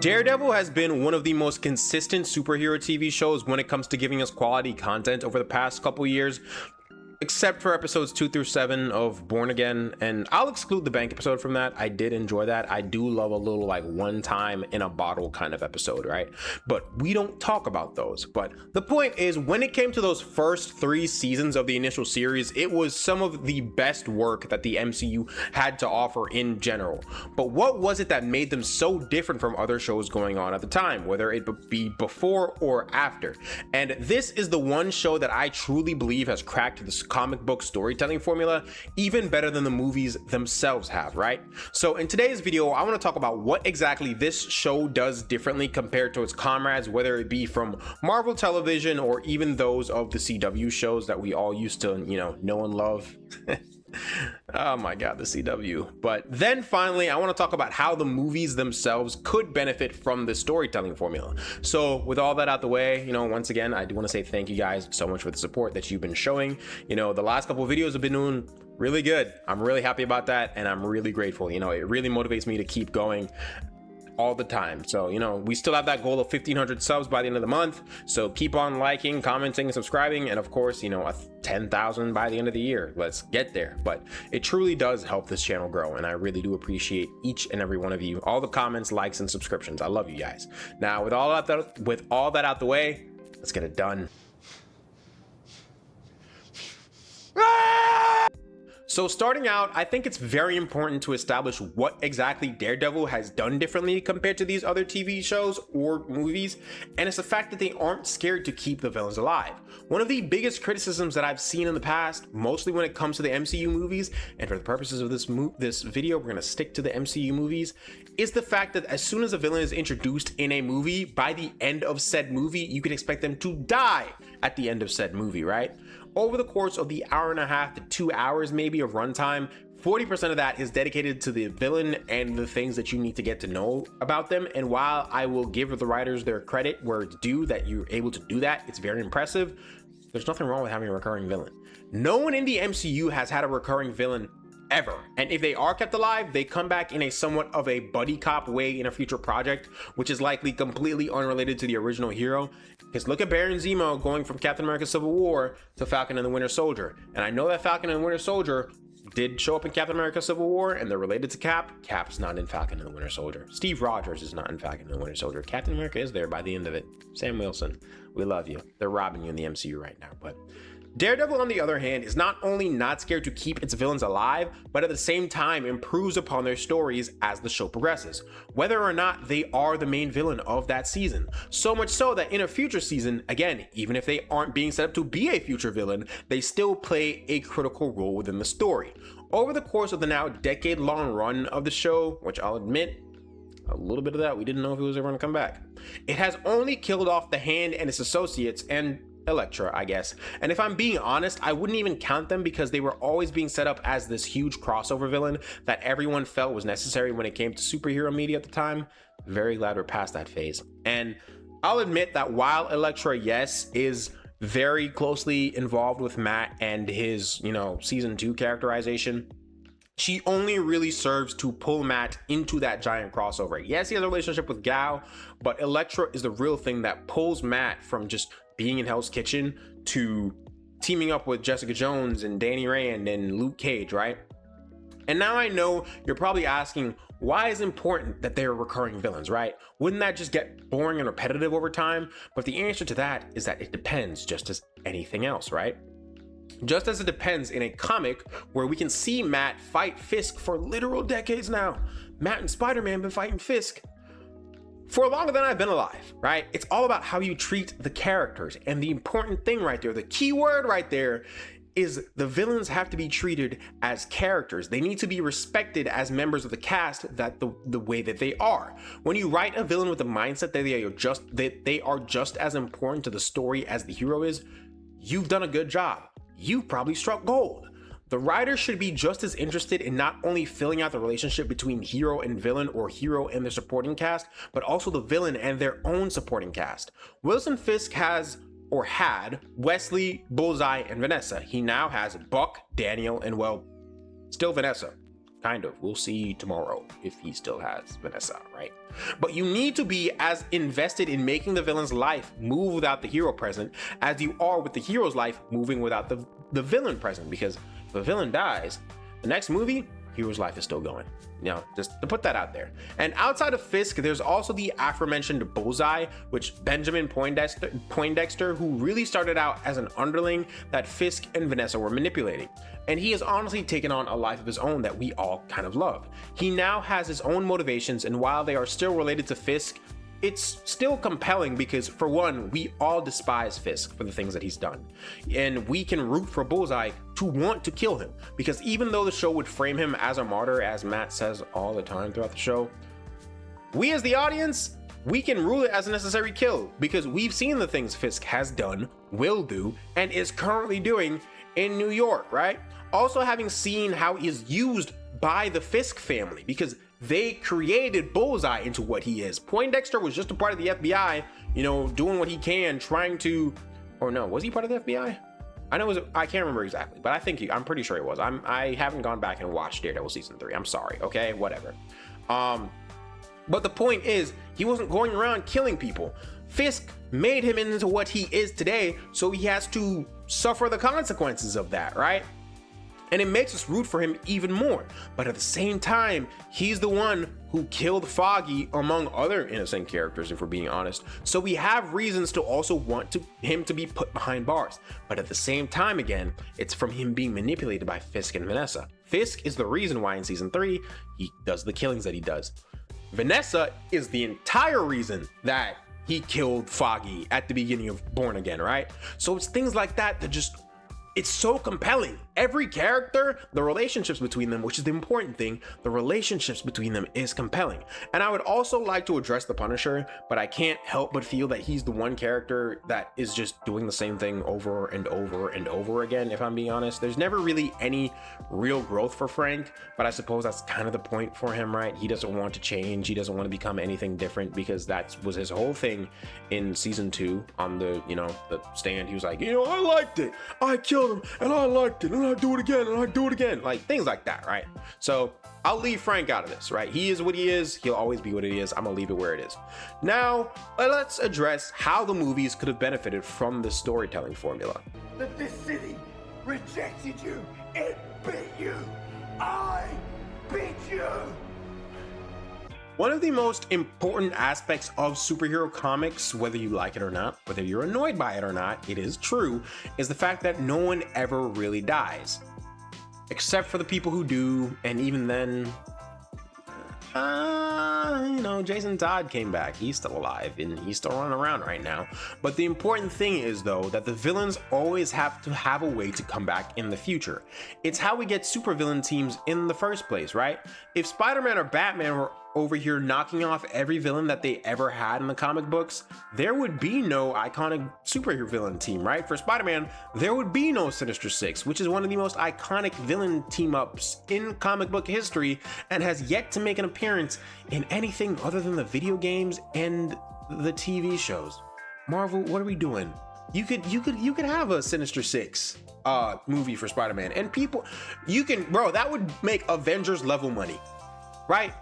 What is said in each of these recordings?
Daredevil has been one of the most consistent superhero TV shows when it comes to giving us quality content over the past couple years, except for episodes 2 through 7 of Born Again, and I'll exclude the bank episode from that. I did enjoy that. I do love a little like one time in a bottle kind of episode, right? But we don't talk about those. But the point is, when it came to those first 3 seasons of the initial series, it was some of the best work that the MCU had to offer in general. But what was it that made them so different from other shows going on at the time, whether it be before or after? And this is the one show that I truly believe has cracked this comic book storytelling formula even better than the movies themselves have, right? So in today's video, I want to talk about what exactly this show does differently compared to its comrades, whether it be from Marvel Television or even those of the CW shows that we all used to, know and love. Oh my god, the CW. But then finally, I want to talk about how the movies themselves could benefit from the storytelling formula. So with all that out the way, once again, I do want to say thank you guys so much for the support that you've been showing. The last couple of videos have been doing really good. I'm really happy about that, and I'm really grateful. It really motivates me to keep going all the time. So we still have that goal of 1,500 subs by the end of the month, so keep on liking, commenting, and subscribing, and of course 10,000 by the end of the year. Let's get there. But it truly does help this channel grow, and I really do appreciate each and every one of you, all the comments, likes, and subscriptions. I love you guys. Now with all that out the way, let's get it done. So starting out, I think it's very important to establish what exactly Daredevil has done differently compared to these other TV shows or movies, and it's the fact that they aren't scared to keep the villains alive. One of the biggest criticisms that I've seen in the past, mostly when it comes to the MCU movies, and for the purposes of this video, we're gonna stick to the MCU movies, is the fact that as soon as a villain is introduced in a movie, by the end of said movie, you can expect them to die at the end of said movie, right? Over the course of the hour and a half to 2 hours maybe of runtime, 40% of that is dedicated to the villain and the things that you need to get to know about them. And while I will give the writers their credit where it's due that you're able to do that, it's very impressive, there's nothing wrong with having a recurring villain. No one in the MCU has had a recurring villain ever, and if they are kept alive, they come back in a somewhat of a buddy cop way in a future project, which is likely completely unrelated to the original hero. Because look at Baron Zemo going from Captain America Civil War to Falcon and the Winter Soldier, and I know that Falcon and the Winter Soldier did show up in Captain America Civil War, and they're related to Cap. Cap's not in Falcon and the Winter Soldier. Steve Rogers is not in Falcon and the Winter Soldier. Captain America is there by the end of it. Sam Wilson, we love you. They're robbing you in the MCU right now. But Daredevil, on the other hand, is not only not scared to keep its villains alive, but at the same time improves upon their stories as the show progresses, whether or not they are the main villain of that season. So much so that in a future season, again, even if they aren't being set up to be a future villain, they still play a critical role within the story. Over the course of the now decade-long run of the show, which I'll admit, a little bit of that, we didn't know if it was ever going to come back, it has only killed off the Hand and its associates, and Elektra, I guess. And if I'm being honest, I wouldn't even count them because they were always being set up as this huge crossover villain that everyone felt was necessary when it came to superhero media at the time. Very glad we're past that phase. And I'll admit that while Elektra, yes, is very closely involved with Matt and his, season 2 characterization, she only really serves to pull Matt into that giant crossover. Yes, he has a relationship with Gao, but Elektra is the real thing that pulls Matt from just being in Hell's Kitchen to teaming up with Jessica Jones and Danny Rand and Luke Cage, right? And now I know you're probably asking, why is it important that they're recurring villains, right? Wouldn't that just get boring and repetitive over time? But the answer to that is that it depends, just as anything else, right? Just as it depends in a comic where we can see Matt fight Fisk for literal decades now. Matt and Spider-Man have been fighting Fisk for longer than I've been alive, right? It's all about how you treat the characters. And the important thing right there, the key word right there, is the villains have to be treated as characters. They need to be respected as members of the cast that the way that they are. When you write a villain with the mindset that they are just as important to the story as the hero is, you've done a good job. You've probably struck gold. The writer should be just as interested in not only filling out the relationship between hero and villain or hero and their supporting cast, but also the villain and their own supporting cast. Wilson Fisk had Wesley, Bullseye, and Vanessa. He now has Buck, Daniel, and well, still Vanessa. kind of. We'll see tomorrow if he still has Vanessa, right? But you need to be as invested in making the villain's life move without the hero present as you are with the hero's life moving without the villain present, because if the villain dies, the next movie, hero's life is still going. You know, just to put that out there. And outside of Fisk, there's also the aforementioned Bullseye, which Benjamin Poindexter, who really started out as an underling that Fisk and Vanessa were manipulating. And he has honestly taken on a life of his own that we all kind of love. He now has his own motivations, and while they are still related to Fisk, it's still compelling because, for one, we all despise Fisk for the things that he's done. And we can root for Bullseye to want to kill him, because even though the show would frame him as a martyr, as Matt says all the time throughout the show, we as the audience, we can rule it as a necessary kill because we've seen the things Fisk has done, will do, and is currently doing in New York, right? Also having seen how he is used by the Fisk family, because they created Bullseye into what he is. Poindexter was just a part of the FBI, you know, doing what he can, trying to, or no, was he part of the FBI? I know I can't remember exactly, but I'm pretty sure he was. I haven't gone back and watched Daredevil season 3. I'm sorry, okay, whatever. But the point is, he wasn't going around killing people. Fisk made him into what he is today, so he has to suffer the consequences of that, right? And it makes us root for him even more. But at the same time, he's the one who killed Foggy, among other innocent characters, if we're being honest. So we have reasons to also want him to be put behind bars. But at the same time, again, it's from him being manipulated by Fisk and Vanessa. Fisk is the reason why in season 3, he does the killings that he does. Vanessa is the entire reason that he killed Foggy at the beginning of Born Again, right? So it's things like that that just, it's so compelling. Every character, the relationships between them, which is the important thing, the relationships between them is compelling. And I would also like to address the Punisher, but I can't help but feel that he's the one character that is just doing the same thing over and over and over again, if I'm being honest. There's never really any real growth for Frank, but I suppose that's kind of the point for him, right? He doesn't want to change. He doesn't want to become anything different, because that was his whole thing in season 2 on the, you know, the stand. He was like, you know, I liked it. I killed him and I liked it. And I do it again, and I do it again, like things like that, right? So I'll leave Frank out of this, right? He is what he is. He'll always be what he is. I'm gonna leave it where it is. Now, let's address how the movies could have benefited from this storytelling formula. That this city rejected you. It beat you. I beat you. One of the most important aspects of superhero comics, whether you like it or not, whether you're annoyed by it or not, it is true, is the fact that no one ever really dies. Except for the people who do, and even then, you know, Jason Todd came back. He's still alive, and he's still running around right now. But the important thing is, though, that the villains always have to have a way to come back in the future. It's how we get supervillain teams in the first place, right? If Spider-Man or Batman were over here knocking off every villain that they ever had in the comic books, there would be no iconic superhero villain team, right? For Spider-Man, there would be no Sinister Six, which is one of the most iconic villain team-ups in comic book history and has yet to make an appearance in anything other than the video games and the TV shows. Marvel, what are we doing? You could have a Sinister Six movie for Spider-Man, and people, that would make Avengers level money, right?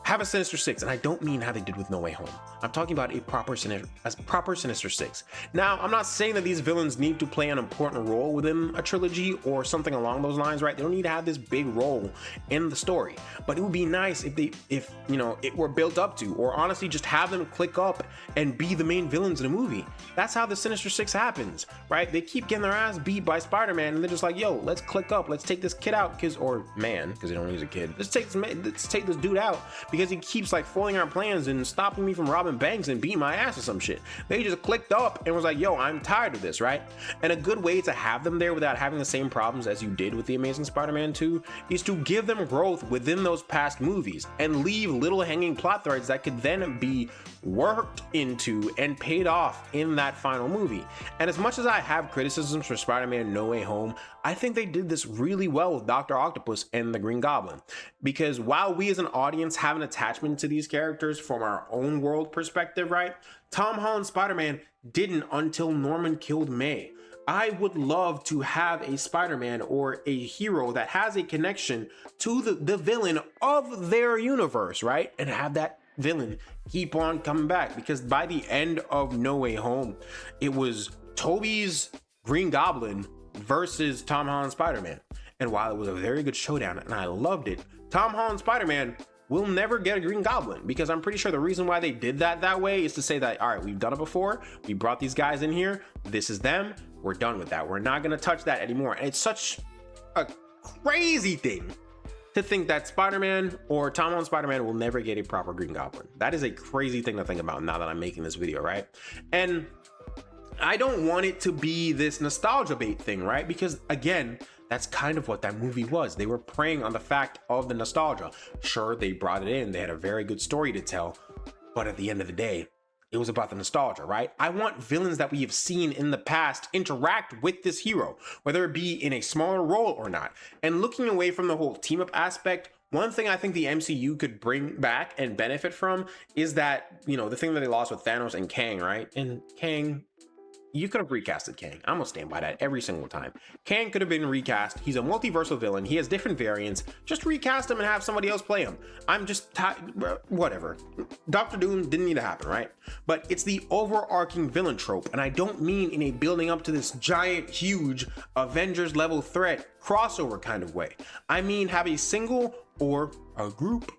Have a Sinister Six, and I don't mean how they did with No Way Home. I'm talking about a proper Sinister Six. Now, I'm not saying that these villains need to play an important role within a trilogy or something along those lines, right? They don't need to have this big role in the story, but it would be nice if it were built up to, or honestly just have them click up and be the main villains in a movie. That's how the Sinister Six happens, right? They keep getting their ass beat by Spider-Man, and they're just like, yo, let's click up, let's take this kid out, or man, because they don't use a kid. Let's take this dude out because he keeps like foiling our plans and stopping me from robbing banks and beating my ass or some shit. They just clicked up and was like, yo, I'm tired of this, right? And a good way to have them there without having the same problems as you did with the Amazing Spider-Man 2 is to give them growth within those past movies and leave little hanging plot threads that could then be worked into and paid off in that final movie. And as much as I have criticisms for Spider-Man No Way Home, I think they did this really well with Dr. Octopus and the Green Goblin. Because while we as an audience have an attachment to these characters from our own world perspective, right? Tom Holland's Spider-Man didn't until Norman killed May. I would love to have a Spider-Man or a hero that has a connection to the villain of their universe, right? And have that villain keep on coming back, because by the end of No Way Home, it was Tobey's Green Goblin versus Tom Holland's Spider-Man. And while it was a very good showdown and I loved it, Tom Holland's Spider-Man will never get a Green Goblin, because I'm pretty sure the reason why they did that way is to say that, all right, we've done it before, we brought these guys in here, this is them, we're done with that, we're not going to touch that anymore. And it's such a crazy thing to think that Spider-Man or Tom Holland's Spider-Man will never get a proper Green Goblin. That is a crazy thing to think about now that I'm making this video, right? And I don't want it to be this nostalgia bait thing, right? Because again, that's kind of what that movie was. They were preying on the fact of the nostalgia. Sure, they brought it in, they had a very good story to tell, but at the end of the day, it was about the nostalgia, right? I want villains that we have seen in the past interact with this hero, whether it be in a smaller role or not. And looking away from the whole team up aspect, one thing I think the MCU could bring back and benefit from is that, you know, the thing that they lost with Thanos and Kang, right? And Kang, you could have recasted Kang. I'm gonna stand by that every single time. Kang could have been recast. He's a multiversal villain. He has different variants. Just recast him and have somebody else play him. I'm just whatever. Doctor Doom didn't need to happen, right? But it's the overarching villain trope, and I don't mean in a building up to this giant, huge Avengers level threat crossover kind of way. I mean have a single or a group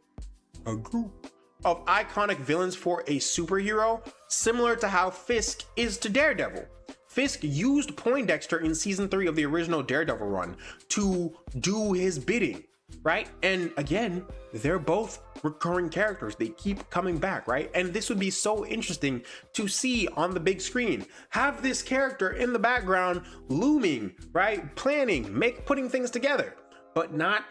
of iconic villains for a superhero, similar to how Fisk is to Daredevil. Fisk used Poindexter in season 3 of the original Daredevil run to do his bidding, right? And again, they're both recurring characters. They keep coming back, right? And this would be so interesting to see on the big screen. Have this character in the background looming, right? Planning, putting things together, but not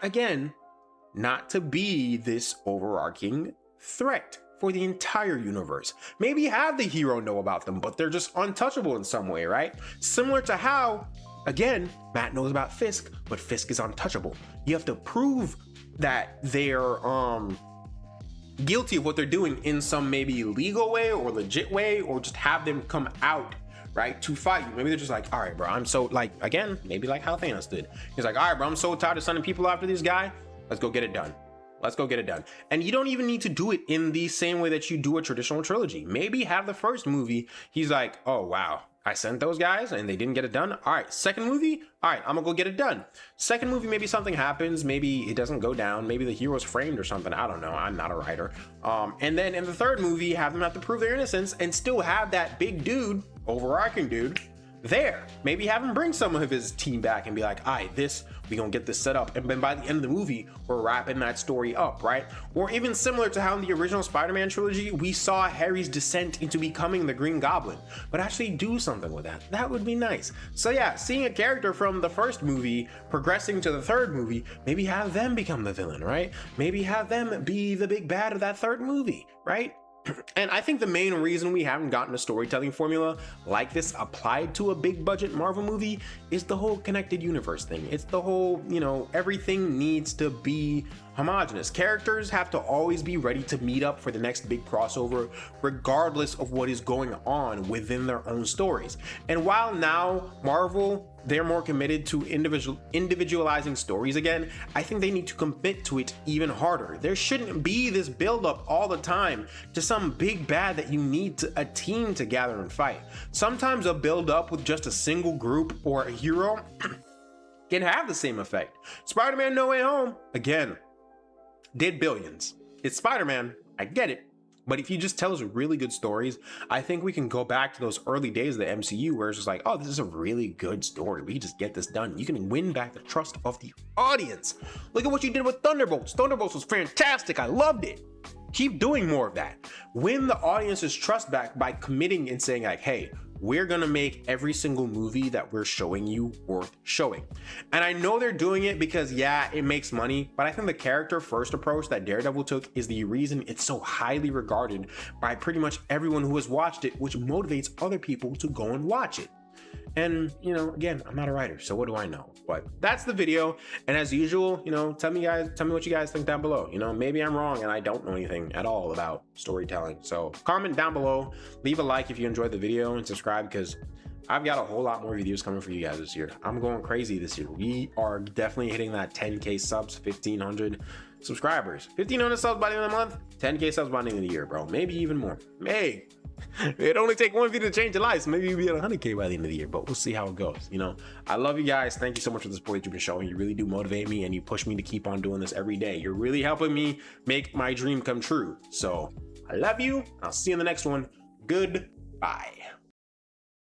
to be this overarching threat for the entire universe. Maybe have the hero know about them, but they're just untouchable in some way, right? Similar to how, again, Matt knows about Fisk, but Fisk is untouchable. You have to prove that they're guilty of what they're doing in some maybe legal way or legit way, or just have them come out, right, to fight you. Maybe they're just like, all right, bro, I'm so, like, again, maybe like how Thanos did. He's like, all right, bro, I'm so tired of sending people after this guy. Let's go get it done. Let's go get it done. And you don't even need to do it in the same way that you do a traditional trilogy. Maybe have the first movie, he's like, oh wow, I sent those guys and they didn't get it done. All right, second movie, all right, I'm gonna go get it done. Second movie, maybe something happens, maybe it doesn't go down, maybe the hero's framed or something, I don't know, I'm not a writer. And then in the third movie, have them have to prove their innocence and still have that big dude, overarching dude, there. Maybe have him bring some of his team back and be like, all right, we gonna get this set up, and then by the end of the movie we're wrapping that story up, right? Or even similar to how in the original Spider-Man trilogy we saw Harry's descent into becoming the Green Goblin, but actually do something with that would be nice. So yeah, seeing a character from the first movie progressing to the third movie, maybe have them become the villain, right? Maybe have them be the big bad of that third movie, right? And I think the main reason we haven't gotten a storytelling formula like this applied to a big budget Marvel movie is the whole connected universe thing. It's the whole, you know, everything needs to be homogenous. Characters have to always be ready to meet up for the next big crossover, regardless of what is going on within their own stories. And while now Marvel, they're more committed to individualizing stories again, I think they need to commit to it even harder. There shouldn't be this buildup all the time to some big bad that you need a team to gather and fight. Sometimes a build-up with just a single group or a hero can have the same effect. Spider-Man No Way Home, again, did billions. It's Spider-Man, I get it. But if you just tell us really good stories, I think we can go back to those early days of the MCU where it's just like, oh, this is a really good story. We can just get this done. You can win back the trust of the audience. Look at what you did with Thunderbolts. Thunderbolts was fantastic. I loved it. Keep doing more of that. Win the audience's trust back by committing and saying like, hey, we're gonna make every single movie that we're showing you worth showing. And I know they're doing it because, yeah, it makes money, but I think the character first approach that Daredevil took is the reason it's so highly regarded by pretty much everyone who has watched it, which motivates other people to go and watch it. And, you know, again, I'm not a writer, so what do I know? But that's the video. And as usual, you know, tell me what you guys think down below. You know, maybe I'm wrong and I don't know anything at all about storytelling. So comment down below, leave a like if you enjoyed the video, and subscribe because I've got a whole lot more videos coming for you guys this year. I'm going crazy this year. We are definitely hitting that 10K subs, 1,500 subscribers, 1,500 subs by the end of the month, 10K subs by the end of the year, bro. Maybe even more. Hey, it only take one video to change your life, so maybe you'll be at 100K by the end of the year, but we'll see how it goes. You know, I love you guys. Thank you so much for the support that you've been showing. You really do motivate me, and you push me to keep on doing this every day. You're really helping me make my dream come true. So I love you. I'll see you in the next one. Goodbye.